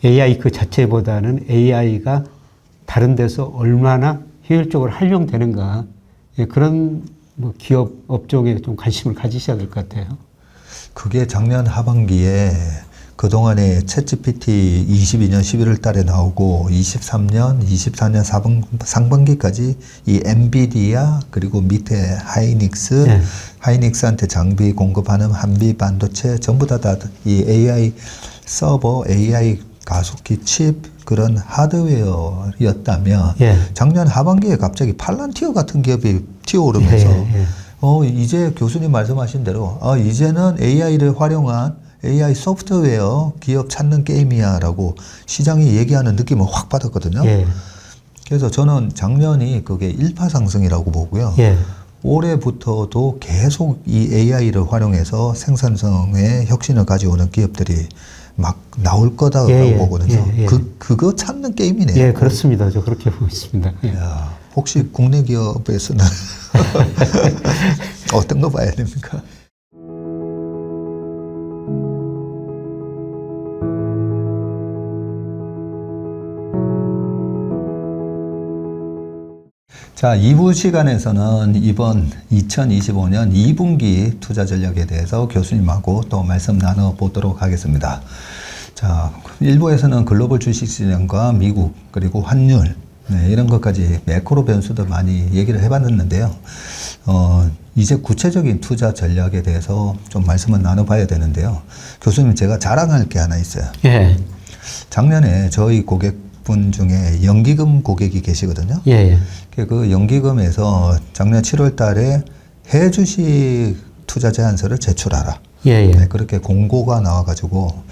AI 그 자체보다는 AI가 다른 데서 얼마나 효율적으로 활용되는가, 예, 그런 뭐 기업 업종에 좀 관심을 가지셔야 될 것 같아요. 그게 작년 하반기에 그동안에 챗GPT 22년 11월 달에 나오고 23년, 24년 상반기까지 이 엔비디아 그리고 밑에 하이닉스, 네. 하이닉스한테 장비 공급하는 한비 반도체 전부 다 이 AI 서버, AI 가속기 칩 그런 하드웨어였다면 예. 작년 하반기에 갑자기 팔란티어 같은 기업이 튀어오르면서 예, 예. 이제 교수님 말씀하신 대로 이제는 AI를 활용한 AI 소프트웨어 기업 찾는 게임이야 라고 시장이 얘기하는 느낌을 확 받았거든요. 예. 그래서 저는 작년이 그게 일파상승이라고 보고요. 예. 올해부터도 계속 이 AI를 활용해서 생산성에 혁신을 가져오는 기업들이 막 나올 거다라고 예, 예. 보거든요. 예, 예. 그거 찾는 게임이네요. 예, 그렇습니다. 저 그렇게 보고 있습니다. 예. 야, 혹시 국내 기업에서는 어떤 거 봐야 됩니까? 자, 2부 시간에서는 이번 2025년 2분기 투자 전략에 대해서 교수님하고 또 말씀 나눠보도록 하겠습니다. 자, 1부에서는 글로벌 주식시장과 미국 그리고 환율 이런 것까지 매크로 변수도 많이 얘기를 해봤는데요. 이제 구체적인 투자 전략에 대해서 좀 말씀을 나눠봐야 되는데요. 교수님, 제가 자랑할 게 하나 있어요. 예. 작년에 저희 고객분 중에 연기금 고객이 계시거든요. 예. 예. 그 연기금에서 작년 7월 달에 해외 주식 투자 제안서를 제출하라. 예. 예. 네, 그렇게 공고가 나와가지고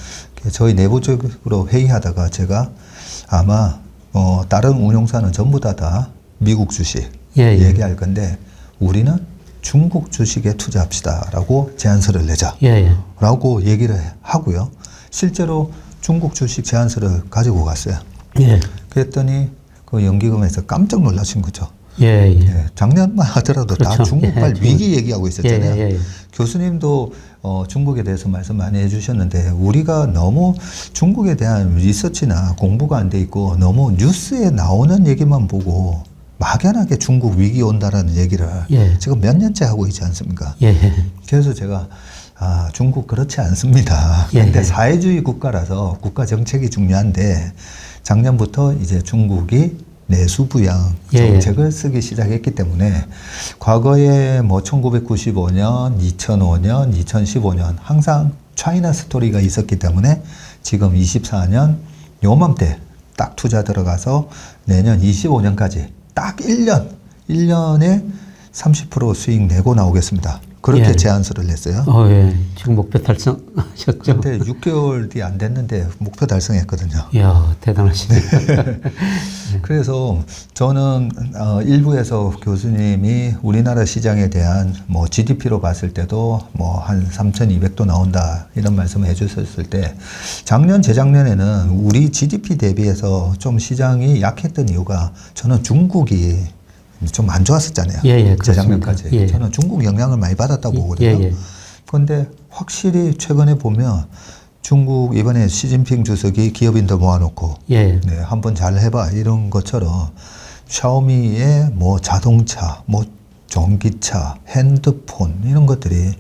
저희 내부적으로 회의하다가 제가 아마 다른 운용사는 전부 다 미국 주식 예, 예. 얘기할 건데 우리는 중국 주식에 투자합시다라고 제안서를 내자 예. 예. 라고 얘기를 하고요. 실제로 중국 주식 제안서를 가지고 갔어요. 예. 그랬더니 그 연기금에서 깜짝 놀라신 거죠. 예. 예. 예, 작년만 하더라도 그렇죠. 다 중국발 예, 위기 얘기하고 있었잖아요. 예, 예, 예. 교수님도 중국에 대해서 말씀 많이 해주셨는데 우리가 너무 중국에 대한 리서치나 공부가 안 돼 있고 너무 뉴스에 나오는 얘기만 보고 막연하게 중국 위기 온다라는 얘기를 예. 지금 몇 년째 하고 있지 않습니까? 예. 그래서 제가 중국 그렇지 않습니다. 예. 근데 사회주의 국가라서 국가 정책이 중요한데 작년부터 이제 중국이 내수부양 정책을 쓰기 시작했기 때문에 과거에 뭐 1995년, 2005년, 2015년 항상 차이나 스토리가 있었기 때문에 지금 24년 요맘때 딱 투자 들어가서 내년 25년까지 딱 1년에 30% 수익 내고 나오겠습니다. 그렇게 예. 제안서를 냈어요. 예. 지금 목표 달성하셨죠? 근데 6개월 뒤 안 됐는데 목표 달성했거든요. 이야, 대단하시네요. 그래서 저는 일부에서 교수님이 우리나라 시장에 대한 뭐 GDP로 봤을 때도 뭐 한 3,200도 나온다 이런 말씀을 해주셨을 때 작년 재작년에는 우리 GDP 대비해서 좀 시장이 약했던 이유가 저는 중국이 좀 안 좋았었잖아요. 예, 예, 재작년까지. 예. 저는 중국 영향을 많이 받았다고 보거든요. 예, 예. 그런데 확실히 최근에 보면 중국 이번에 시진핑 주석이 기업인들 모아놓고 예. 네, 한번 잘 해봐 이런 것처럼 샤오미의 뭐 자동차, 뭐 전기차, 핸드폰 이런 것들이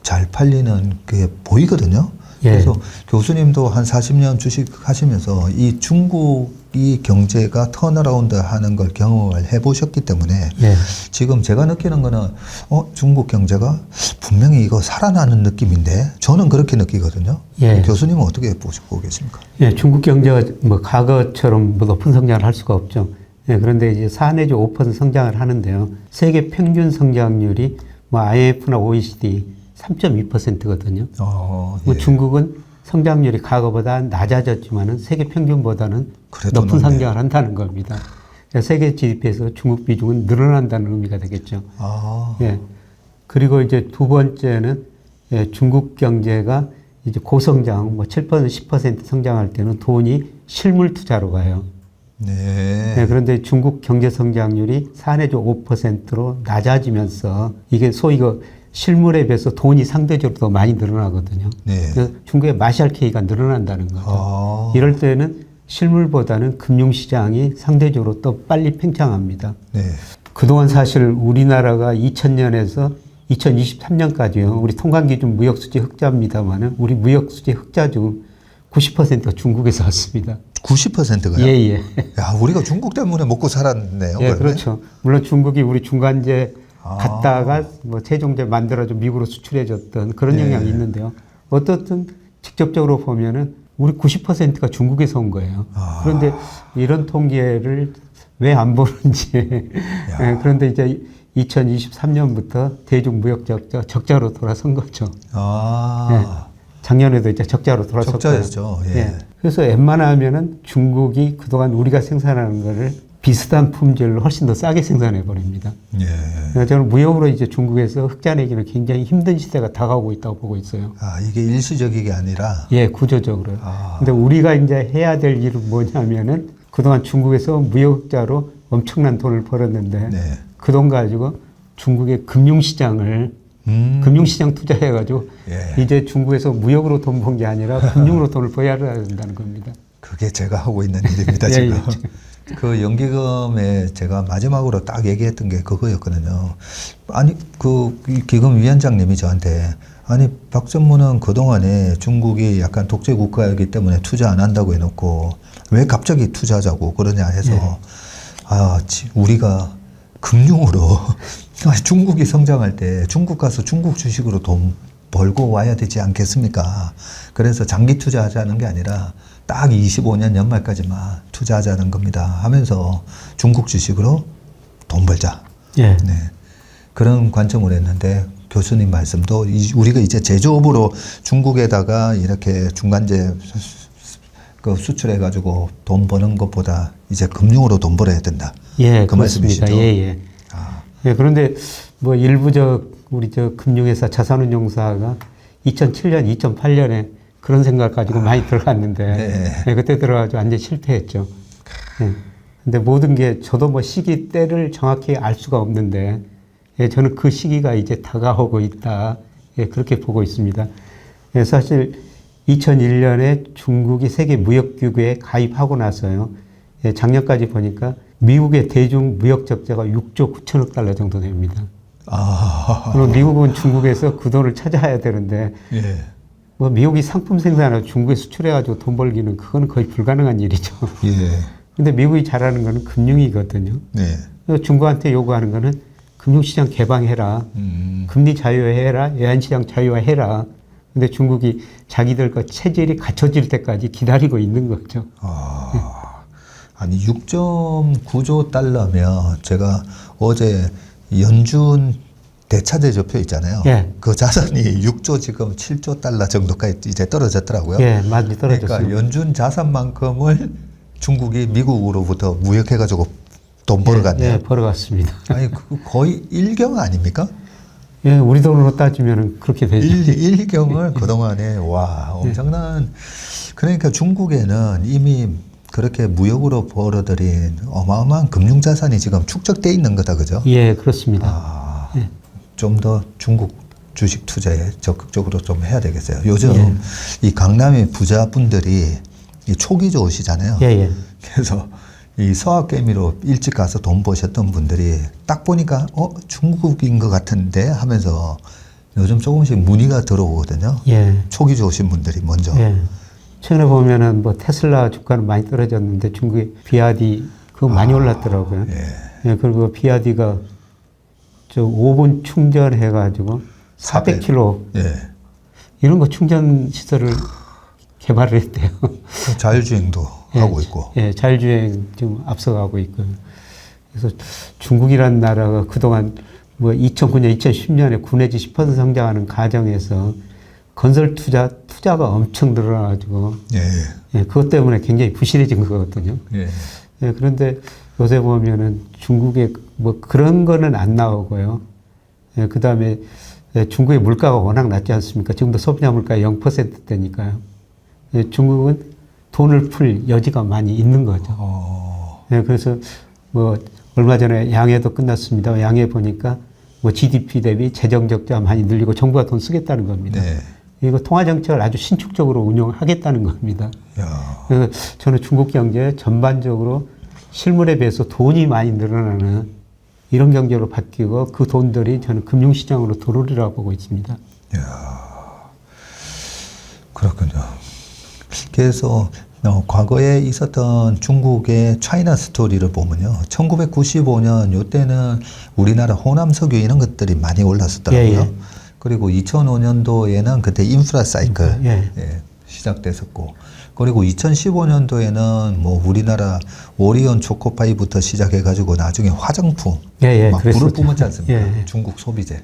잘 팔리는 게 보이거든요. 예. 그래서 교수님도 한 40년 주식 하시면서 이 중국이 경제가 턴어라운드 하는 걸 경험을 해보셨기 때문에 예. 지금 제가 느끼는 거는 중국 경제가 분명히 이거 살아나는 느낌인데 저는 그렇게 느끼거든요. 예. 교수님은 어떻게 보고 계십니까? 예, 중국 경제가 뭐 과거처럼 뭐 높은 성장을 할 수가 없죠. 예, 그런데 이제 4 내지 5% 성장을 하는데요. 세계 평균 성장률이 뭐 IMF나 OECD 3.2%거든요. 뭐 예. 중국은 성장률이 과거보다 낮아졌지만은 세계 평균보다는 그래도 높은 높네요. 성장을 한다는 겁니다. 세계 GDP에서 중국 비중은 늘어난다는 의미가 되겠죠. 예. 그리고 이제 두 번째는 중국 경제가 이제 고성장, 뭐 7%, 10% 성장할 때는 돈이 실물 투자로 가요. 네. 네, 그런데 중국 경제 성장률이 4 내지 5%로 낮아지면서 이게 소위 실물에 비해서 돈이 상대적으로 더 많이 늘어나거든요. 네. 그래서 중국의 마샬케이가 늘어난다는 거죠. 아. 이럴 때는 실물보다는 금융시장이 상대적으로 더 빨리 팽창합니다. 네. 그동안 사실 우리나라가 2000년에서 2023년까지요. 우리 통관기준 무역수지 흑자입니다만은 우리 무역수지 흑자 중 90%가 중국에서 왔습니다. 90%가요? 예, 예. 야, 우리가 중국 때문에 먹고 살았네요. 예, 그러면? 그렇죠. 물론 중국이 우리 중간재 아. 갖다가 뭐 세종제 만들어서 미국으로 수출해줬던 그런 네. 영향이 있는데요. 어떻든 직접적으로 보면은 우리 90%가 중국에서 온 거예요. 아. 그런데 이런 통계를 왜 안 보는지. 예, 그런데 이제 2023년부터 대중 무역 적자로 돌아선 거죠. 아. 작년에도 이제 적자로 돌아섰고요. 적자였죠. 예. 그래서 웬만하면은 중국이 그동안 우리가 생산하는 거를 비슷한 품질로 훨씬 더 싸게 생산해 버립니다. 예. 그래서 저는 무역으로 이제 중국에서 흑자 내기는 굉장히 힘든 시대가 다가오고 있다고 보고 있어요. 아, 이게 일시적인 게 아니라. 예, 구조적으로요. 아. 근데 우리가 이제 해야 될 일은 뭐냐면은 그동안 중국에서 무역 흑자로 엄청난 돈을 벌었는데 네. 그 돈 가지고 중국의 금융시장을 금융시장 투자해가지고 예. 이제 중국에서 무역으로 돈 번 게 아니라 금융으로 돈을 벌어야 된다는 겁니다. 그게 제가 하고 있는 일입니다, 예, 지금. 예. 그 연기금에 제가 마지막으로 딱 얘기했던 게 그거였거든요. 아니, 이 기금 위원장님이 저한테 아니, 박 전무는 그동안에 중국이 약간 독재 국가이기 때문에 투자 안 한다고 해놓고 왜 갑자기 투자하자고 그러냐 해서 우리가 금융으로 중국이 성장할 때 중국 가서 중국 주식으로 돈 벌고 와야 되지 않겠습니까? 그래서 장기 투자하자는 게 아니라 딱 25년 연말까지만 투자하자는 겁니다 하면서 중국 주식으로 돈 벌자. 예. 네. 그런 관점으로 했는데 교수님 말씀도 우리가 이제 제조업으로 중국에다가 이렇게 중간재 수출해가지고 돈 버는 것보다 이제 금융으로 돈 벌어야 된다. 예, 그 말씀이시죠? 예, 예. 아. 예, 그런데 뭐 일부 우리 금융회사 자산운용사가 2007년, 2008년에 그런 생각 가지고 많이 들어갔는데 네. 예, 그때 들어가지고 완전 실패했죠. 예. 근데 모든 게 저도 뭐 시기 때를 정확히 알 수가 없는데 예, 저는 그 시기가 이제 다가오고 있다. 예, 그렇게 보고 있습니다. 예, 사실 2001년에 중국이 세계 무역기구에 가입하고 나서요. 예, 작년까지 보니까 미국의 대중 무역 적자가 6조 9천억 달러 정도 됩니다. 아. 그럼 미국은 중국에서 그 돈을 찾아야 되는데 예. 뭐 미국이 상품 생산하고 중국에 수출해가지고 돈 벌기는 그건 거의 불가능한 일이죠. 예. 근데 미국이 잘하는 거는 금융이거든요. 네. 그래서 중국한테 요구하는 거는 금융시장 개방해라. 금리 자유화해라. 외환시장 자유화해라. 근데 중국이 자기들 거 체질이 갖춰질 때까지 기다리고 있는 거죠. 아니 6.9조 달러면 제가 어제 연준 대차대조표 있잖아요. 예. 그 자산이 6조 지금 7조 달러 정도까지 이제 떨어졌더라고요. 예, 많이 떨어졌어요. 그러니까 연준 자산만큼을 중국이 미국으로부터 무역해가지고 돈 벌어갔네요. 예, 벌어갔습니다. 아니 거의 일경 아닙니까? 예, 우리 돈으로 따지면 그렇게 되죠. 일경을 그동안에 와 엄청난 그러니까 중국에는 이미 그렇게 무역으로 벌어들인 어마어마한 금융자산이 지금 축적돼 있는 거다, 그죠? 예, 그렇습니다. 예. 좀 더 중국 주식 투자에 적극적으로 좀 해야 되겠어요. 요즘 이 강남의 부자분들이 이 촉이 좋으시잖아요. 예, 예. 그래서 이 서학개미로 일찍 가서 돈 버셨던 분들이 딱 보니까 중국인 것 같은데 하면서 요즘 조금씩 문의가 들어오거든요. 예. 촉이 좋으신 분들이 먼저. 예. 최근에 보면은 뭐 테슬라 주가는 많이 떨어졌는데 중국의 비아디 그거 많이 올랐더라고요. 예. 예, 그리고 비아디가 저 5분 충전해가지고 400km 예. 이런 거 충전 시설을 개발을 했대요. 자율주행도 예, 하고 있고. 예, 자율주행 지금 앞서가고 있고요. 그래서 중국이라는 나라가 그동안 뭐 2009년, 2010년에 9 내지 10% 성장하는 과정에서 건설 투자가 엄청 늘어나가지고 예. 예, 그것 때문에 굉장히 부실해진 거거든요. 예. 예, 그런데 요새 보면은 중국에 뭐 그런 거는 안 나오고요. 예, 그 다음에 중국의 물가가 워낙 낮지 않습니까? 지금도 소비자 물가 0%대니까요. 예, 중국은 돈을 풀 여지가 많이 있는 거죠. 예, 그래서 뭐 얼마 전에 양해도 끝났습니다. 양해 보니까 뭐 GDP 대비 재정 적자 많이 늘리고 정부가 돈 쓰겠다는 겁니다. 네. 이거 통화 정책을 아주 신축적으로 운영하겠다는 겁니다. 야. 그래서 저는 중국 경제 전반적으로 실물에 비해서 돈이 많이 늘어나는 이런 경제로 바뀌고 그 돈들이 저는 금융시장으로 들어오리라고 보고 있습니다. 그렇군요. 그래서 과거에 있었던 중국의 차이나 스토리를 보면요. 1995년 요때는 우리나라 호남 석유 이런 것들이 많이 올랐었더라고요. 예, 예. 그리고 2005년도에는 그때 인프라 사이클 예. 시작됐었고, 그리고 2015년도에는 뭐 우리나라 오리온 초코파이부터 시작해가지고 나중에 화장품 예, 막 불을 그랬었죠. 뿜었지 않습니까? 예. 중국 소비재.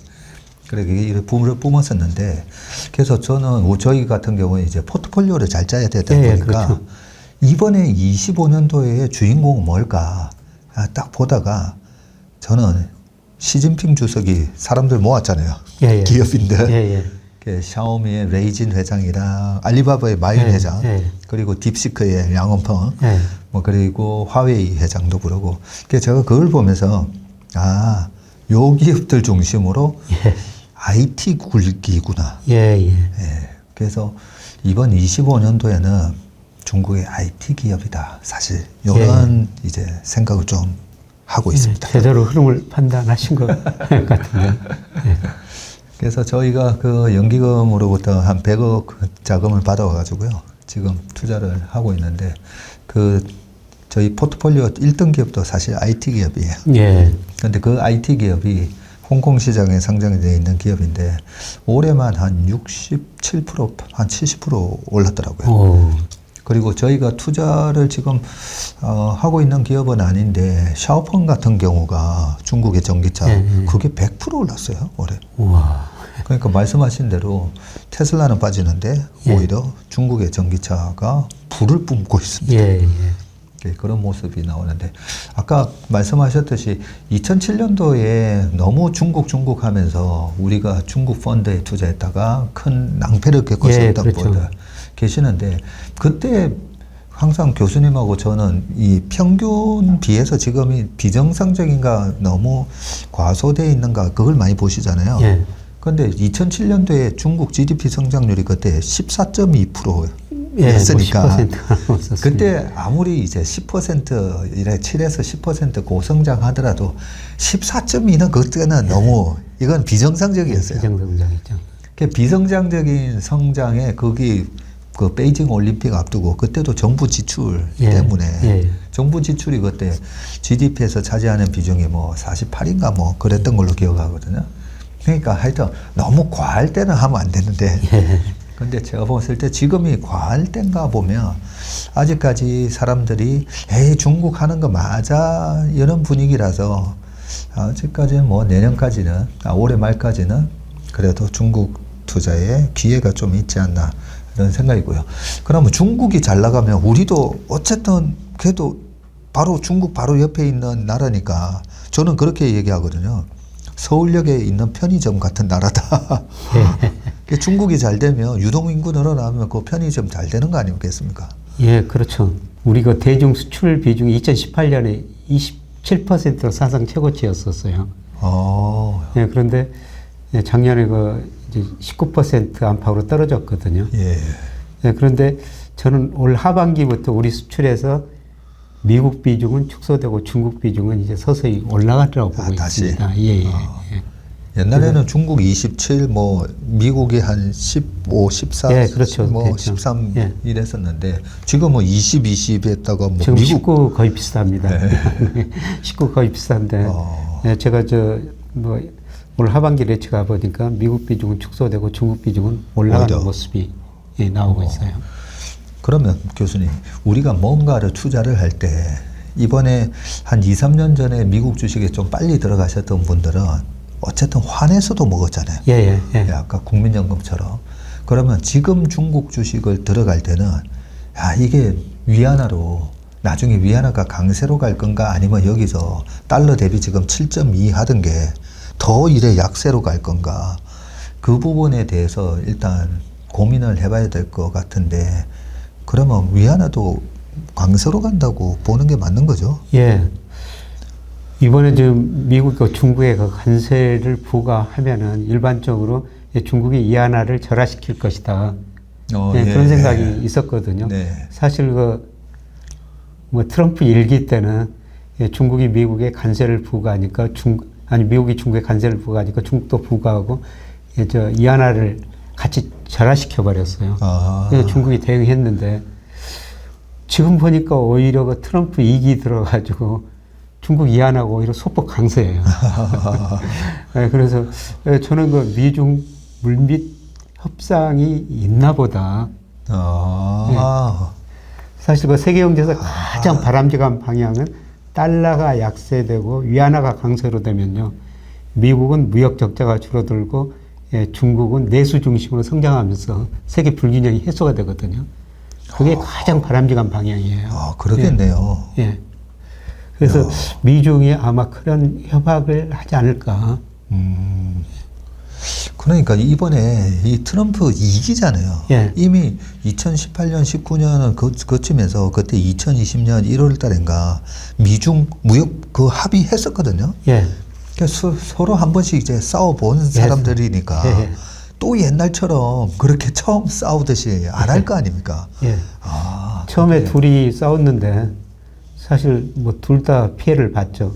그렇게 이렇게 불을 뿜었었는데, 그래서 저는 저희 같은 경우에 이제 포트폴리오를 잘 짜야 되다 예, 보니까 그렇죠. 이번에 25년도에 주인공은 뭘까 딱 보다가 저는 시진핑 주석이 사람들 모았잖아요. 예, 예. 기업인들. 예, 예. 그 샤오미의 레이진 회장이랑 알리바바의 마윤 예, 회장, 예. 그리고 딥시크의 양원펑, 예. 뭐 그리고 화웨이 회장도 부르고. 그래서 제가 그걸 보면서 요 기업들 중심으로 IT 굴기구나. 예, 예. 예. 그래서 이번 25년도에는 중국의 IT 기업이다. 사실 이런 이제 생각을 좀 하고 있습니다. 제대로 흐름을 판단하신 것 같은데. 예. 그래서 저희가 그 연기금으로부터 한 100억 자금을 받아와가지고요. 지금 투자를 하고 있는데 그 저희 포트폴리오 1등 기업도 사실 IT 기업이에요. 예. 근데 그 IT 기업이 홍콩 시장에 상장이 되어 있는 기업인데 올해만 한 67%, 한 70% 올랐더라고요. 오. 그리고 저희가 투자를 지금 하고 있는 기업은 아닌데 샤오펑 같은 경우가 중국의 전기차 그게 100% 올랐어요 올해. 우와. 그러니까 말씀하신 대로 테슬라는 빠지는데 오히려 중국의 전기차가 불을 뿜고 있습니다. 예, 예. 네, 그런 모습이 나오는데 아까 말씀하셨듯이 2007년도에 너무 중국 하면서 우리가 중국 펀드에 투자했다가 큰 낭패를 겪었었던 그렇죠. 분들 계시는데 그때 항상 교수님하고 저는 이 평균 비해서 지금이 비정상적인가 너무 과소되어 있는가 그걸 많이 보시잖아요. 예. 그런데 2007년도에 중국 GDP 성장률이 그때 14.2% 예, 였으니까 10%가 넘었었습니다. 그때 아무리 이제 10% 이래 7에서 10% 고성장 하더라도 14.2는 그때는 너무 이건 비정상적이었어요. 비정상적이죠. 그 비정상적인 성장에 거기 그 베이징 올림픽 앞두고 그때도 정부 지출 때문에 정부 지출이 그때 GDP에서 차지하는 비중이 뭐 48인가 뭐 그랬던 걸로 기억하거든요. 그러니까 하여튼 너무 과할 때는 하면 안 되는데 근데 제가 봤을 때 지금이 과할 때인가 보면 아직까지 사람들이 에이 중국 하는 거 맞아 이런 분위기라서 아직까지는 뭐 내년까지는 올해 말까지는 그래도 중국 투자에 기회가 좀 있지 않나 이런 생각이고요. 그러면 중국이 잘 나가면 우리도 어쨌든 그래도 바로 중국 바로 옆에 있는 나라니까 저는 그렇게 얘기하거든요. 서울역에 있는 편의점 같은 나라다. 중국이 잘 되면 유동인구 늘어나면 그 편의점 잘 되는 거 아니겠습니까? 예, 그렇죠. 우리가 대중 수출 비중이 2018년에 27%로 사상 최고치였었어요. 예, 그런데 작년에 그 이제 19% 안팎으로 떨어졌거든요. 예. 예, 그런데 저는 올 하반기부터 우리 수출에서 미국 비중은 축소되고 중국 비중은 이제 서서히 올라가리라고 보고 있습니다. 예, 예. 옛날에는 중국 27, 뭐 미국이 한 15, 14, 예, 그렇죠. 뭐 됐죠. 13 예. 이랬었는데 지금은 20, 20에다가 뭐 지금 미국 19 거의 비슷합니다. 19 거의 비슷한데 예, 제가 뭐 올 하반기를 예측해 보니까 미국 비중은 축소되고 중국 비중은 올라가는 오히려. 모습이 나오고 있어요. 그러면 교수님 우리가 뭔가를 투자를 할 때 이번에 한 2, 3년 전에 미국 주식에 좀 빨리 들어가셨던 분들은 어쨌든 환에서도 먹었잖아요. 예, 예, 예. 아까 국민연금처럼. 그러면 지금 중국 주식을 들어갈 때는 야 이게 위안화로 나중에 위안화가 강세로 갈 건가 아니면 여기서 달러 대비 지금 7.2 하던 게 더 이래 약세로 갈 건가 그 부분에 대해서 일단 고민을 해봐야 될 것 같은데 그러면 위안화도 강세로 간다고 보는 게 맞는 거죠? 예. 이번에 지금 미국과 중국에 그 관세를 부과하면은 일반적으로 중국이 위안화를 절하시킬 것이다. 그런 생각이 있었거든요. 네. 사실 뭐 트럼프 일기 때는 중국이 미국에 관세를 부과하니까 미국이 중국에 관세를 부과하니까 중국도 부과하고 위안화를 같이 절하시켜 버렸어요. 중국이 대응했는데 지금 보니까 오히려 그 트럼프 이기 들어가지고 중국 위안화가 오히려 소폭 강세예요. 그래서 저는 그 미중 물밑 협상이 있나 보다. 사실 그 세계 경제에서 가장 바람직한 방향은 달러가 약세되고 위안화가 강세로 되면요. 미국은 무역 적자가 줄어들고 중국은 내수 중심으로 성장하면서 세계 불균형이 해소가 되거든요. 그게 가장 바람직한 방향이에요. 그러겠네요. 그래서 미중이 아마 그런 협약을 하지 않을까. 그러니까 이번에 이 트럼프 이기잖아요. 이미 2018년, 19년은 그쯤에서 그때 2020년 1월 달인가 미중 무역 그 합의했었거든요. 그러니까 서로 한 번씩 이제 싸워본 사람들이니까 또 옛날처럼 그렇게 처음 싸우듯이 안 할 거 아닙니까? 처음에 둘이 싸웠는데 사실 뭐 둘 다 피해를 봤죠.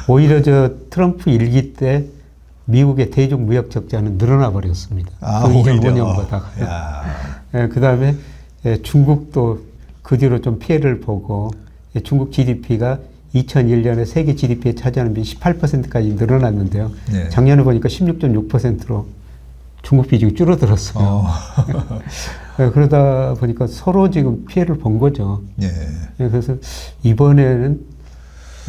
오히려 트럼프 일기 때 미국의 대중 무역 적자는 늘어나 버렸습니다. 그 이전 5년보다. 그 다음에 중국도 그 뒤로 좀 피해를 보고 중국 GDP가 2001년에 세계 GDP에 차지하는 비 18%까지 늘어났는데요. 작년에 보니까 16.6%로 중국 비중이 줄어들었어요. 그러다 보니까 서로 지금 피해를 본 거죠. 그래서 이번에는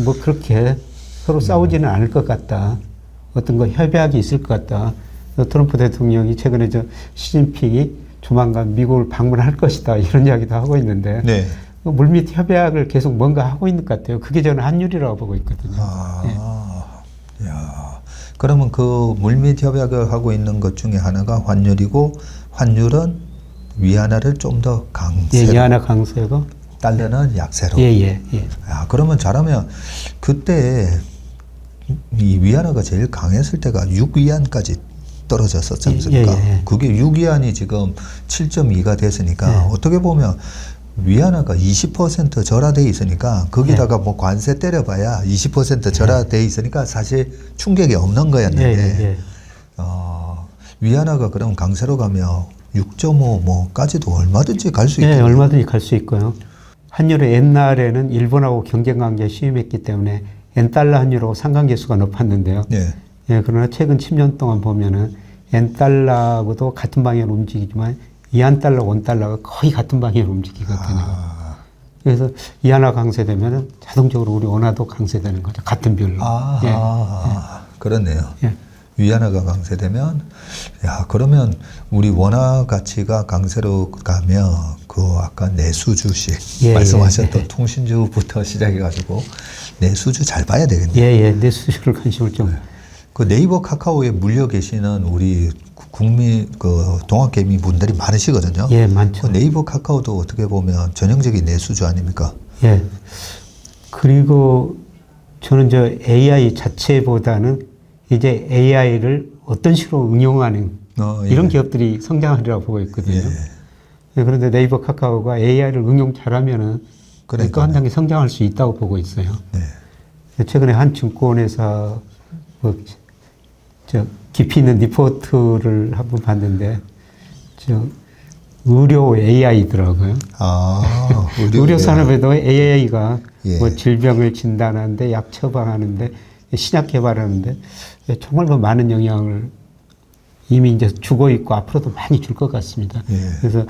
뭐 그렇게 서로 싸우지는 않을 것 같다. 어떤 거 협약이 있을 것 같다. 트럼프 대통령이 최근에 시진핑이 조만간 미국을 방문할 것이다. 이런 이야기도 하고 있는데 물밑 협약을 계속 뭔가 하고 있는 것 같아요. 그게 저는 환율이라고 보고 있거든요. 그러면 그 물밑 협약을 하고 있는 것 중에 하나가 환율이고 환율은 위안화를 좀 더 강세로. 위안화 강세고 달러는 약세로. 그러면 잘하면 그때 이 위안화가 제일 강했을 때가 6위안까지 떨어졌었지 않습니까? 그게 6위안이 지금 7.2가 됐으니까 어떻게 보면 위안화가 20% 절하돼 있으니까 거기다가 뭐 관세 때려봐야 20% 절하돼 있으니까 사실 충격이 없는 거였는데 위안화가 그럼 강세로 가면 6.5 뭐까지도 얼마든지 갈 수 있겠네요. 얼마든지 갈 수 있고요. 환율은 옛날에는 일본하고 경쟁 관계에 시임했기 때문에 엔달러 환율하고 상관계수가 높았는데요. 그러나 최근 10년 동안 보면은 엔달러하고도 같은 방향으로 움직이지만 이안달러, 원달러가 거의 같은 방향으로 움직이거든요. 그래서 이안화 강세되면은 자동적으로 우리 원화도 강세되는 거죠. 같은 비율로. 그렇네요. 위안화가 강세되면, 그러면 우리 원화 가치가 강세로 가면 그 아까 내수주식 말씀하셨던 통신주부터 시작해가지고 내수주 잘 봐야 되겠네요. 내수주를 관심을 좀. 그 네이버 카카오에 물려 계시는 우리 국민 동학개미 분들이 많으시거든요. 많죠. 그 네이버 카카오도 어떻게 보면 전형적인 내수주 아닙니까? 그리고 저는 AI 자체보다는 이제 AI를 어떤 식으로 응용하는 이런 기업들이 성장하리라고 보고 있거든요. 그런데 네이버 카카오가 AI를 응용 잘하면은 또 한 단계 성장할 수 있다고 보고 있어요. 최근에 한 증권회사 깊이 있는 리포트를 한번 봤는데 의료 AI더라고요. 의료 산업에도 AI가 뭐 질병을 진단하는데 약 처방하는데 신약 개발하는데 정말 많은 영향을 이미 이제 주고 있고 앞으로도 많이 줄 것 같습니다. 그래서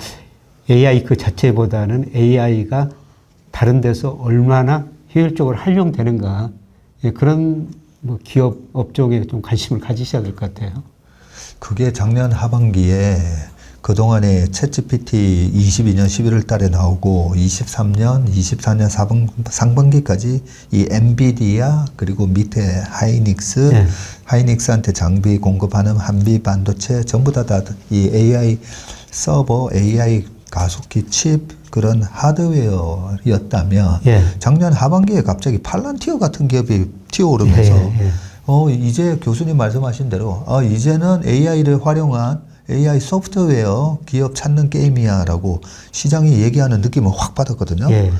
AI 그 자체보다는 AI가 다른 데서 얼마나 효율적으로 활용되는가 그런 뭐 기업 업종에 좀 관심을 가지셔야 될 것 같아요. 그게 작년 하반기에 그동안에 챗GPT 22년 11월 달에 나오고 23년, 24년 상반기까지 이 엔비디아 그리고 밑에 하이닉스, 하이닉스한테 장비 공급하는 한비 반도체 전부 다 이 AI 서버, AI 가속기 칩 그런 하드웨어였다면 예. 작년 하반기에 갑자기 팔란티어 같은 기업이 튀어오르면서 예, 예. 이제 교수님 말씀하신 대로 이제는 AI를 활용한 AI 소프트웨어 기업 찾는 게임이야라고 시장이 얘기하는 느낌을 확 받았거든요. 예.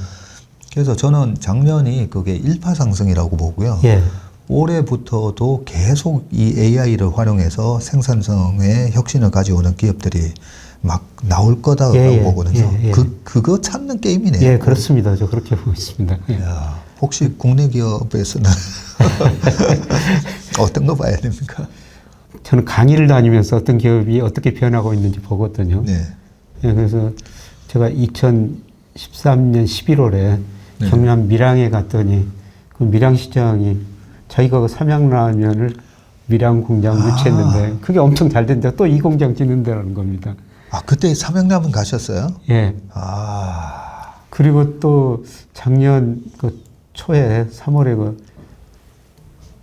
그래서 저는 작년이 그게 일파상승이라고 보고요. 예. 올해부터도 계속 이 AI를 활용해서 생산성에 혁신을 가져오는 기업들이 막 나올 거다라고 예, 예, 보거든요. 예, 예. 그거 찾는 게임이네요. 예, 그렇습니다. 저 그렇게 보고 있습니다. 예. 야, 혹시 국내 기업에서는 어떤 거 봐야 됩니까? 저는 강의를 다니면서 어떤 기업이 어떻게 변하고 있는지 보거든요. 네. 예, 그래서 제가 2013년 11월에 네. 경남 밀양에 갔더니 그 밀양시장이 자기가 그 삼양라면을 밀양 공장 유치했는데 그게 엄청 잘 된다. 또 이 공장 짓는다는 겁니다. 그때 삼양라면 가셨어요? 예. 아, 그리고 또 작년 그 초에 3월에 그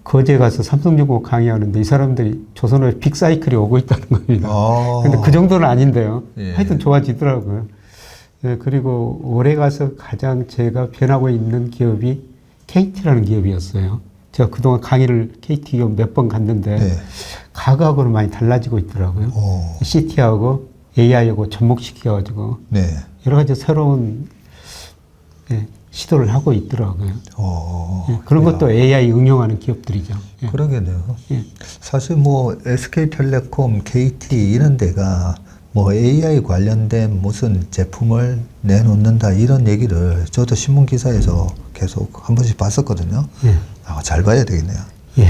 거제 가서 삼성중공 강의하는데 이 사람들이 조선업에 빅사이클이 오고 있다는 겁니다. 근데 그 정도는 아닌데요. 예. 하여튼 좋아지더라고요. 예, 그리고 올해 가서 가장 제가 변하고 있는 기업이 KT라는 기업이었어요. 제가 그동안 강의를 KT 기업 몇 번 갔는데 네. 가격으로 많이 달라지고 있더라고요. CT하고 AI하고 접목시켜가지고 네. 여러 가지 새로운 예, 시도를 하고 있더라고요. 예, 그런 것도 AI 응용하는 기업들이죠. 예. 그러겠네요. 예. 사실 뭐 SK텔레콤, KT 이런 데가 뭐 AI 관련된 무슨 제품을 내놓는다 이런 얘기를 저도 신문 기사에서 계속 한 번씩 봤었거든요. 예. 잘 봐야 되겠네요. 예.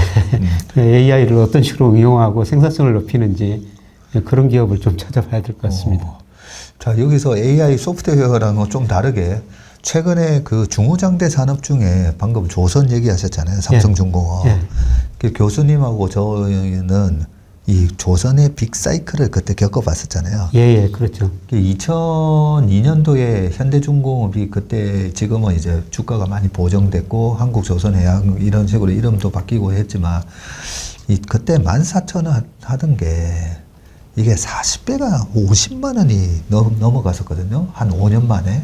AI를 어떤 식으로 응용하고 생산성을 높이는지 예, 그런 기업을 좀 찾아봐야 될 것 같습니다. 자, 여기서 AI 소프트웨어랑은 좀 다르게 최근에 그 중후장대 산업 중에 방금 조선 얘기하셨잖아요. 삼성중공업. 예. 그 교수님하고 저는 이 조선의 빅사이클을 그때 겪어봤었잖아요. 예, 예, 그렇죠. 2002년도에 현대중공업이 그때 지금은 이제 주가가 많이 보정됐고 한국조선해양 이런 식으로 이름도 바뀌고 했지만 그때 14,000원 하던 게 이게 40배가 50만 원이 넘어갔었거든요. 한 5년 만에.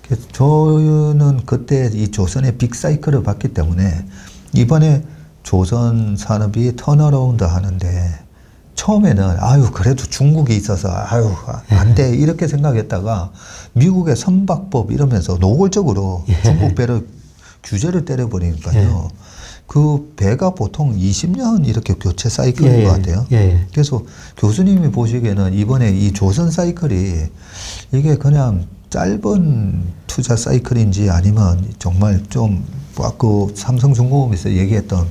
그래서 저는 그때 이 조선의 빅사이클을 봤기 때문에 이번에 조선 산업이 턴어라운드 하는데 처음에는 그래도 중국이 있어서 안 돼 이렇게 생각했다가 미국의 선박법 이러면서 노골적으로 중국 배를 규제를 때려버리니까요. 그 배가 보통 20년 이렇게 교체 사이클인 것 같아요. 그래서 교수님이 보시기에는 이번에 이 조선 사이클이 이게 그냥 짧은 투자 사이클인지 아니면 정말 좀 그 삼성중공업에서 얘기했던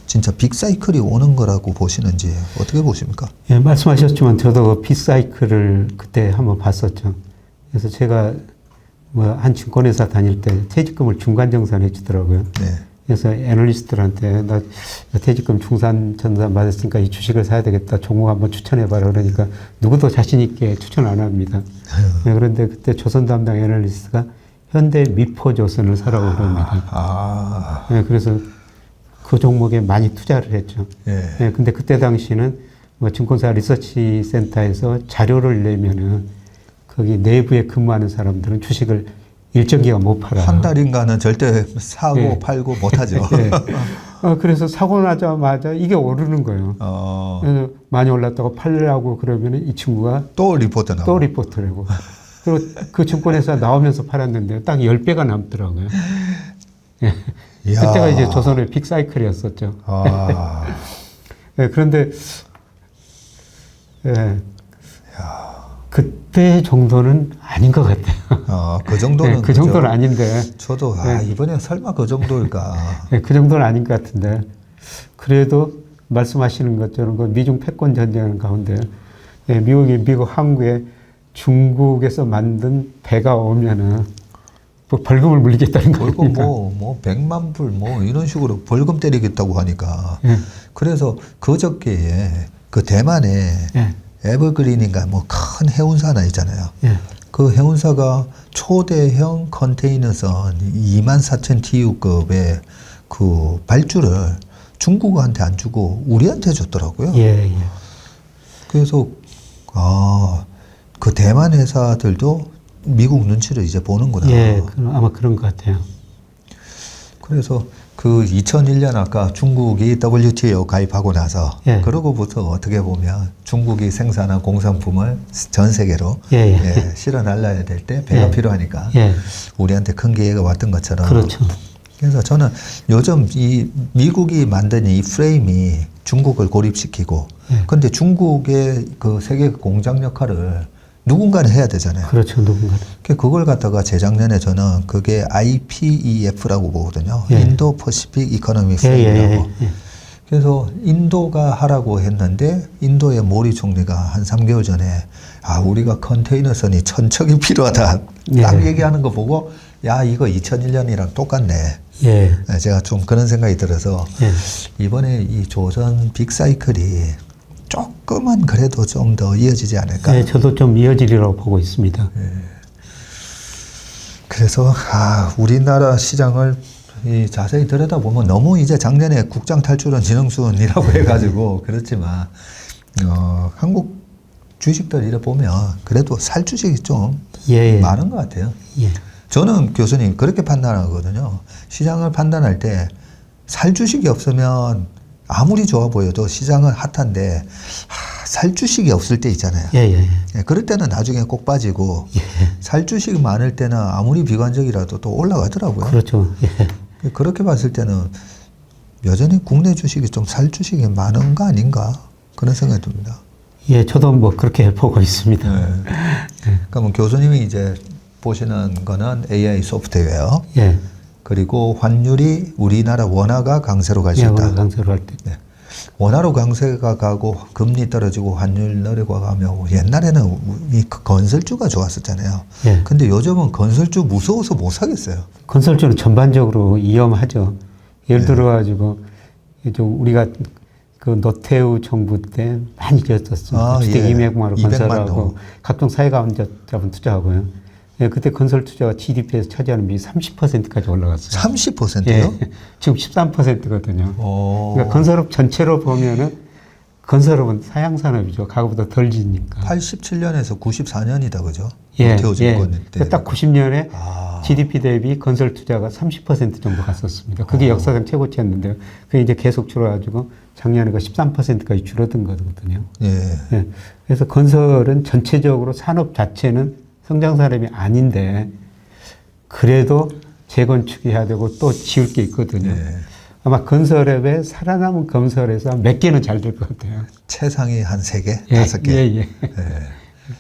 진짜 빅사이클이 오는 거라고 보시는지 어떻게 보십니까? 예, 말씀하셨지만 저도 빅사이클을 그때 한번 봤었죠. 그래서 제가 뭐 한 증권회사 다닐 때 퇴직금을 중간정산해 주더라고요. 네. 그래서 애널리스트들한테 나 퇴직금 중산 전산 받았으니까 이 주식을 사야 되겠다. 종목 한번 추천해봐라. 그러니까 누구도 자신 있게 추천 안 합니다. 네, 그런데 그때 조선 담당 애널리스트가 현대 미포조선을 사라고 그럽니다. 네, 그래서 그 종목에 많이 투자를 했죠. 네, 근데 그때 당시는 뭐 증권사 리서치 센터에서 자료를 내면은 거기 내부에 근무하는 사람들은 주식을 일정 기간 못 팔아요. 한 달인가는 절대 사고 팔고 못 하죠. 그래서 사고 나자마자 이게 오르는 거예요. 그래서 많이 올랐다고 팔려고 그러면 이 친구가 또 리포트 나오고. 또 리포트를 하고. 그리고 그 증권회사 나오면서 팔았는데 딱 10배가 남더라고요. 그때가 이제 조선의 빅사이클이었었죠. 그런데 그때 정도는 아닌 것 같아요. 그 정도는. 그 정도는 아닌데. 저도, 이번에 설마 그 정도일까. 그 정도는 아닌 것 같은데. 그래도 말씀하시는 것처럼 그 미중 패권 전쟁 가운데, 미국 항구에 중국에서 만든 배가 오면은 뭐 벌금을 물리겠다는 겁니다. 벌금 뭐 100만 불 이런 식으로 벌금 때리겠다고 하니까. 그래서 그저께에 그 대만에 에버그린인가 뭐 큰 해운사 하나 있잖아요. 그 해운사가 초대형 컨테이너선 24,000 TU급의 그 발주를 중국한테 안 주고 우리한테 줬더라고요. 그래서 그 대만 회사들도 미국 눈치를 이제 보는구나. 예, 아마 그런 것 같아요. 그래서 그 2001년 아까 중국이 WTO 가입하고 나서 예. 그러고부터 어떻게 보면 중국이 생산한 공산품을 전 세계로 예, 예. 예, 실어 날라야 될 때 배가 예. 필요하니까 예, 우리한테 큰 기회가 왔던 것처럼 그렇죠. 그래서 저는 요즘 이 미국이 만든 이 프레임이 중국을 고립시키고 예. 근데 중국의 그 세계 공장 역할을 누군가는 해야 되잖아요. 그렇죠, 누군가. 그걸 갖다가 재작년에 저는 그게 IPEF라고 보거든요. 예. 인도 퍼시픽 이코노미 예, 프레임이라고. 예. 그래서 인도가 하라고 했는데 인도의 모리 총리가 한 3개월 전에 아 우리가 컨테이너선이 1,000척이 필요하다 딱 예. 얘기하는 거 보고 야 이거 2001년이랑 똑같네. 예, 네, 제가 좀 그런 생각이 들어서 예. 이번에 이 조선 빅사이클이 조금은 그래도 좀 더 이어지지 않을까. 예, 저도 좀 이어지리라고 보고 있습니다. 그래서 우리나라 시장을 이 자세히 들여다보면 너무 이제 작년에 국장 탈출은 진흥순이라고 해가지고 그렇지만 한국 주식들 이래 보면 그래도 살 주식이 좀 예, 예. 많은 것 같아요. 예. 저는 교수님 그렇게 판단하거든요. 시장을 판단할 때 살 주식이 없으면 아무리 좋아 보여도 시장은 핫한데 살 주식이 없을 때 있잖아요. 예, 예. 예, 그럴 때는 나중에 꼭 빠지고 예. 살 주식이 많을 때는 아무리 비관적이라도 또 올라가더라고요. 그렇죠. 예. 그렇게 봤을 때는 여전히 국내 주식이 좀 살 주식이 많은 거 아닌가 그런 생각이 듭니다. 예, 저도 뭐 그렇게 보고 있습니다. 그러니까 뭐 교수님이 이제 보시는 거는 AI 소프트웨어 예. 그리고 환율이 우리나라 원화가 강세로 갈 수 예, 있다. 우리 강세로 할 때. 네. 원화로 강세가 가고 금리 떨어지고 환율 내려가면 옛날에는 이 건설주가 좋았었잖아요. 예. 근데 요즘은 건설주 무서워서 못 사겠어요. 건설주는 전반적으로 위험하죠. 예를 들어가지고 좀 우리가 그 노태우 정부 때 많이 지었었어요. 주택 예. 200만 원 200만 건설하고 호. 각종 사회자본 투자하고요. 예, 그때 건설 투자가 GDP에서 차지하는 비율이 30%까지 올라갔어요. 30%요? 예, 지금 13%거든요. 오. 그러니까 건설업 전체로 보면은 건설업은 사양산업이죠. 가구보다 덜 지니까. 87년에서 94년이다 그죠? 예, 노태우 정권 때. 그러니까 딱 90년에 아. GDP 대비 건설 투자가 30% 정도 갔었습니다. 그게 역사상 최고치였는데요. 그게 이제 계속 줄어가지고 작년에 그 13%까지 줄어든 거거든요. 예. 예. 그래서 건설은 전체적으로 산업 자체는 성장 산업이 아닌데 그래도 재건축해야 되고 또 지을 게 있거든요. 예. 아마 건설업에 살아남은 건설에서 몇 개는 잘 될 것 같아요. 최상위 한 3개? 예, 5개? 예, 예. 예.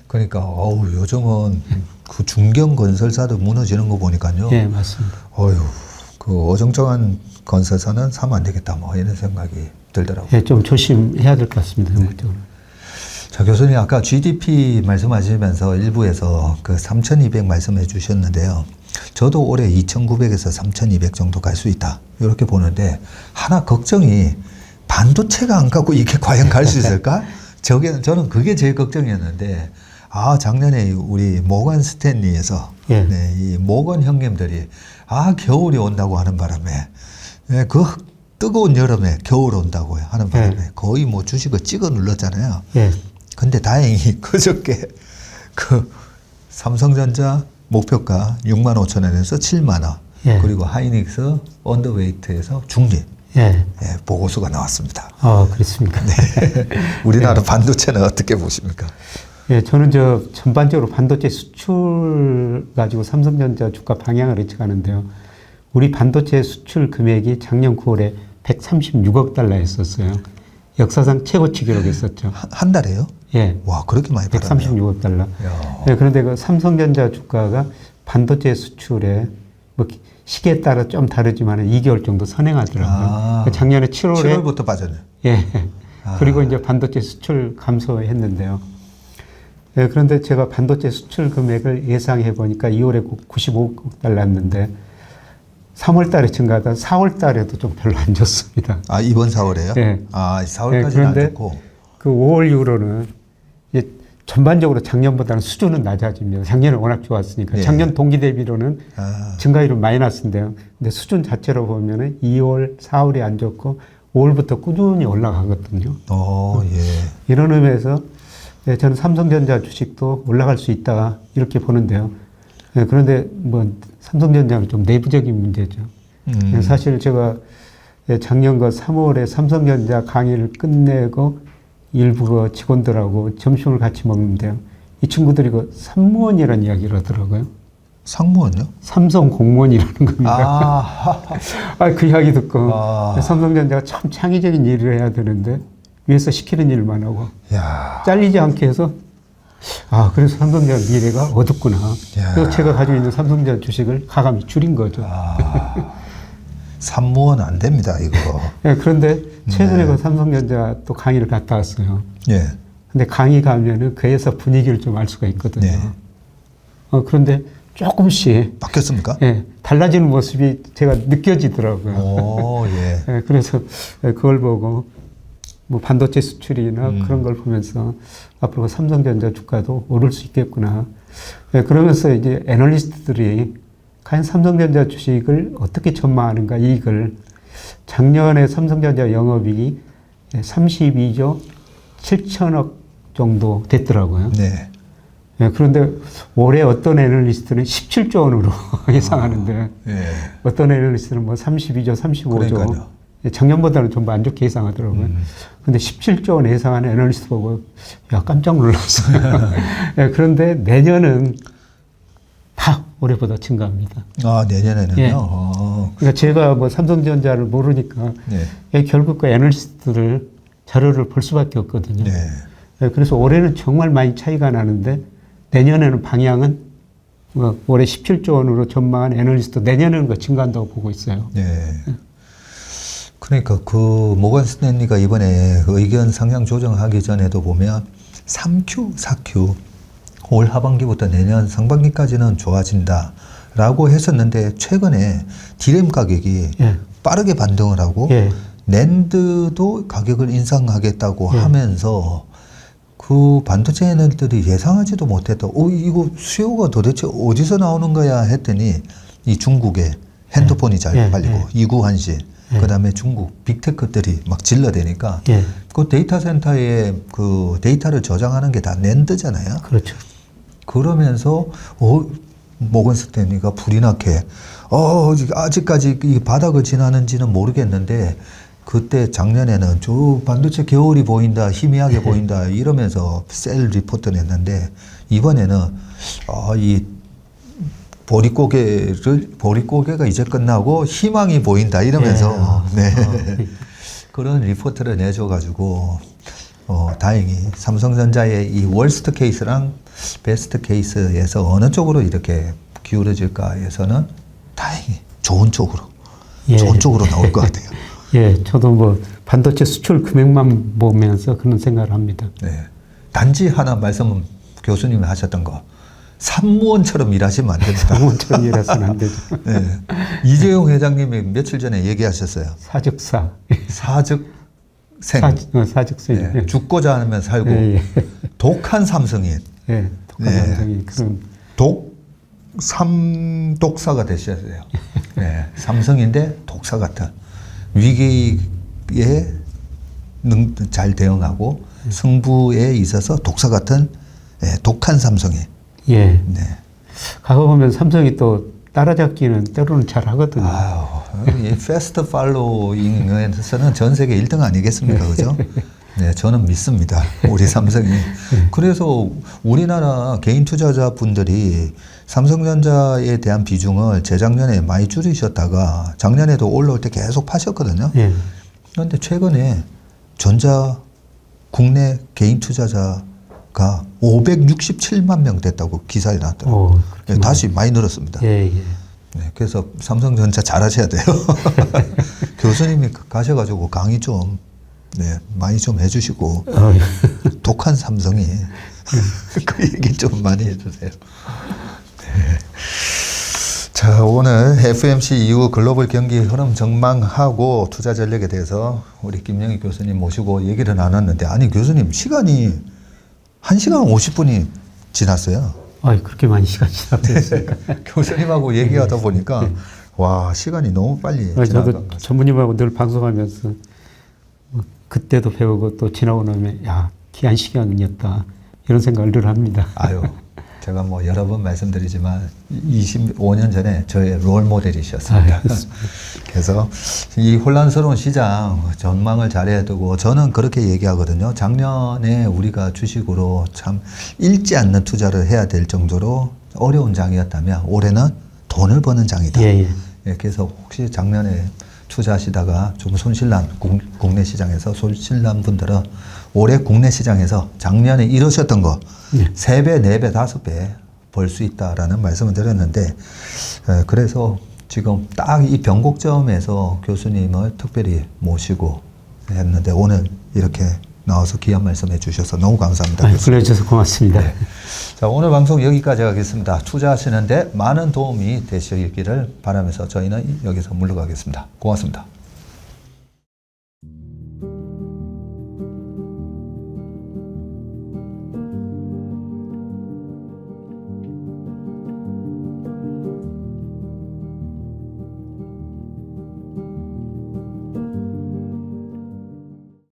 그러니까 요즘은 그 중견 건설사도 무너지는 거 보니까요. 예, 맞습니다. 그 어정쩡한 건설사는 사면 안 되겠다 뭐 이런 생각이 들더라고요. 예, 좀 조심해야 될 것 같습니다. 전국적으로. 자, 교수님 아까 GDP 말씀하시면서 일부에서 그 3,200 말씀해 주셨는데요. 저도 올해 2,900에서 3,200 정도 갈 수 있다. 이렇게 보는데 하나 걱정이 반도체가 안 가고 이게 과연 갈 수 있을까? 저는 그게 제일 걱정이었는데 작년에 우리 모건 스탠리에서 예. 네, 이 모건 형님들이 겨울이 온다고 하는 바람에 그 뜨거운 여름에 겨울 온다고 하는 바람에 거의 뭐 주식을 찍어 눌렀잖아요. 예. 근데 다행히 그저께 그 삼성전자 목표가 6만 5천 원에서 7만 원. 예. 그리고 하이닉스 언더웨이트에서 중립. 예. 예, 보고서가 나왔습니다. 그렇습니까? 우리나라 반도체는 어떻게 보십니까? 예, 저는 전반적으로 반도체 수출 가지고 삼성전자 주가 방향을 예측하는데요. 우리 반도체 수출 금액이 작년 9월에 136억 달러였었어요. 역사상 최고치 기록했었죠. 한 달에요? 예. 와, 그렇게 많이 받았네요. 136억 달러. 야. 예, 그런데 그 삼성전자 주가가 반도체 수출에 뭐 시기에 따라 좀 다르지만 2개월 정도 선행하더라고요. 작년에 7월에 7월부터 빠졌네요. 예. 그리고 이제 반도체 수출 감소했는데요. 예, 그런데 제가 반도체 수출 금액을 예상해 보니까 2월에 95억 달러였는데 3월 달에 증가하다 4월 달에도 좀 별로 안 좋습니다. 이번 4월에요? 예. 4월까지는 그런데 안 좋고. 그 5월 이후로는 이제 전반적으로 작년보다는 수준은 낮아집니다. 작년에 워낙 좋았으니까. 예. 작년 동기 대비로는 증가율은 마이너스인데요. 근데 수준 자체로 보면은 2월, 4월이 안 좋고 5월부터 꾸준히 올라가거든요. 예. 이런 의미에서 저는 삼성전자 주식도 올라갈 수 있다 이렇게 보는데요. 예, 그런데 뭐 삼성전자는 좀 내부적인 문제죠. 예, 사실 제가 작년 3월에 삼성전자 강의를 끝내고 일부 그 직원들하고 점심을 같이 먹는데요. 이 친구들이 그 삼무원이라는 이야기를 하더라고요. 상무원요? 삼성 공무원이라는 겁니다. 그 이야기 듣고 아. 삼성전자가 참 창의적인 일을 해야 되는데 위에서 시키는 일만 하고 야. 잘리지 않게 해서 그래서 삼성전자 미래가 어둡구나. 야. 그래서 제가 가지고 있는 삼성전자 주식을 가감히 줄인 거죠. 산무원 안 됩니다, 이거. 예, 그런데 최근에 그 삼성전자 또 강의를 갔다 왔어요. 예. 근데 강의 가면은 그 회사 분위기를 좀 알 수가 있거든요. 네. 그런데 조금씩 바뀌었습니까? 달라지는 모습이 제가 느껴지더라고요. 오, 예. 그래서 그걸 보고 뭐 반도체 수출이나 그런 걸 보면서 앞으로 삼성전자 주가도 오를 수 있겠구나. 그러면서 이제 애널리스트들이 과연 삼성전자 주식을 어떻게 전망하는가 이익을 작년에 삼성전자 영업이익이 32조 7천억 정도 됐더라고요. 네. 그런데 올해 어떤 애널리스트는 17조 원으로 예상하는데 예. 어떤 애널리스트는 뭐 32조, 35조 그러니까요. 작년보다는 좀 안 좋게 예상하더라고요. 근데 17조 원 예상하는 애널리스트 보고 깜짝 놀랐어요. 그런데 내년은 다 올해보다 증가합니다. 내년에는요? 그러니까 제가 뭐 삼성전자를 모르니까 결국 그 애널리스트들 자료를 볼 수밖에 없거든요. 그래서 올해는 정말 많이 차이가 나는데 내년에는 방향은 올해 17조 원으로 전망한 애널리스트 내년에는 그 증가한다고 보고 있어요. 그러니까 그 모건 스탠리가 이번에 그 의견 상향 조정하기 전에도 보면 3Q, 4Q 올 하반기부터 내년 상반기까지는 좋아진다라고 했었는데 최근에 디램 가격이 빠르게 반등을 하고 낸드도 가격을 인상하겠다고 하면서 그 반도체 애널들이 예상하지도 못했다. 이거 수요가 도대체 어디서 나오는 거야 했더니 이 중국의 핸드폰이 잘 팔리고 이구환신 그다음에 중국 빅테크들이 막 질러대니까 그 데이터 센터에 그 데이터를 저장하는 게 다 낸드잖아요. 그렇죠. 그러면서 모건 스탠리가 불이 나게 아직까지 이 바닥을 지나는지는 모르겠는데 그때 작년에는 저 반도체 겨울이 보인다, 희미하게 보인다 이러면서 셀 리포트를 냈는데 이번에는 이 보릿고개가 이제 끝나고 희망이 보인다 이러면서 그런 리포트를 내줘가지고 다행히 삼성전자의 이 월스트 케이스랑 베스트 케이스에서 어느 쪽으로 이렇게 기울어질까 해서는 다행히 좋은 쪽으로 나올 것 같아요. 저도 뭐 반도체 수출 금액만 보면서 그런 생각을 합니다. 단지 하나 말씀은 교수님이 하셨던 거. 산무원처럼 일하시면 안 됩니다. 산무원처럼 일하시면 안 되죠. 이재용 회장님이 며칠 전에 얘기하셨어요. 사즉사. 사즉생. 죽고자 하면 살고 독한 삼성인. 독한 삼성인. 그런 삼독사가 되셔야 돼요. 삼성인데 독사 같은 위기에 잘 대응하고 승부에 있어서 독사 같은 독한 삼성인. 가고 보면 삼성이 또 따라잡기는 때로는 잘 하거든요. 이 패스트 팔로잉에서는 전 세계 1등 아니겠습니까? 그죠? 저는 믿습니다. 우리 삼성이. 그래서 우리나라 개인 투자자분들이 삼성전자에 대한 비중을 재작년에 많이 줄이셨다가 작년에도 올라올 때 계속 파셨거든요. 그런데 최근에 전자 국내 개인 투자자가 567만 명 됐다고 기사에 나왔더라고요. 다시 많이 늘었습니다. 그래서 삼성전자 잘하셔야 돼요. 교수님이 가셔가지고 강의 좀 많이 좀 해주시고 독한 삼성이 그 얘기 좀 많이 해주세요. 자, 오늘 FMC 이후 글로벌 경기 흐름 전망하고 투자 전략에 대해서 우리 김영희 교수님 모시고 얘기를 나눴는데 아니 교수님 시간이 1시간 50분이 지났어요. 그렇게 많이 시간이 지났습니까? 교수님하고 얘기하다 보니까 와 시간이 너무 빨리 지나간 것 저도 같아요. 전무님하고 늘 방송하면서 그때도 배우고 또 지나고 나면 귀한 시간이었다 이런 생각을 늘 합니다. 제가 뭐 여러 번 말씀드리지만 25년 전에 저의 롤 모델이셨습니다. 그래서 이 혼란스러운 시장 전망을 잘해야 되고 저는 그렇게 얘기하거든요. 작년에 우리가 주식으로 참 읽지 않는 투자를 해야 될 정도로 어려운 장이었다면 올해는 돈을 버는 장이다. 예. 그래서 혹시 작년에 투자하시다가 좀 손실난 국내 시장에서 손실난 분들은 올해 국내 시장에서 작년에 이루셨던 거 3배, 4배, 5배 벌 수 있다라는 말씀을 드렸는데 그래서 지금 딱 이 변곡점에서 교수님을 특별히 모시고 했는데 오늘 이렇게 나와서 귀한 말씀해 주셔서 너무 감사합니다. 불러주셔서 고맙습니다. 네. 자, 오늘 방송 여기까지 하겠습니다. 투자하시는데 많은 도움이 되시기를 바라면서 저희는 여기서 물러가겠습니다. 고맙습니다.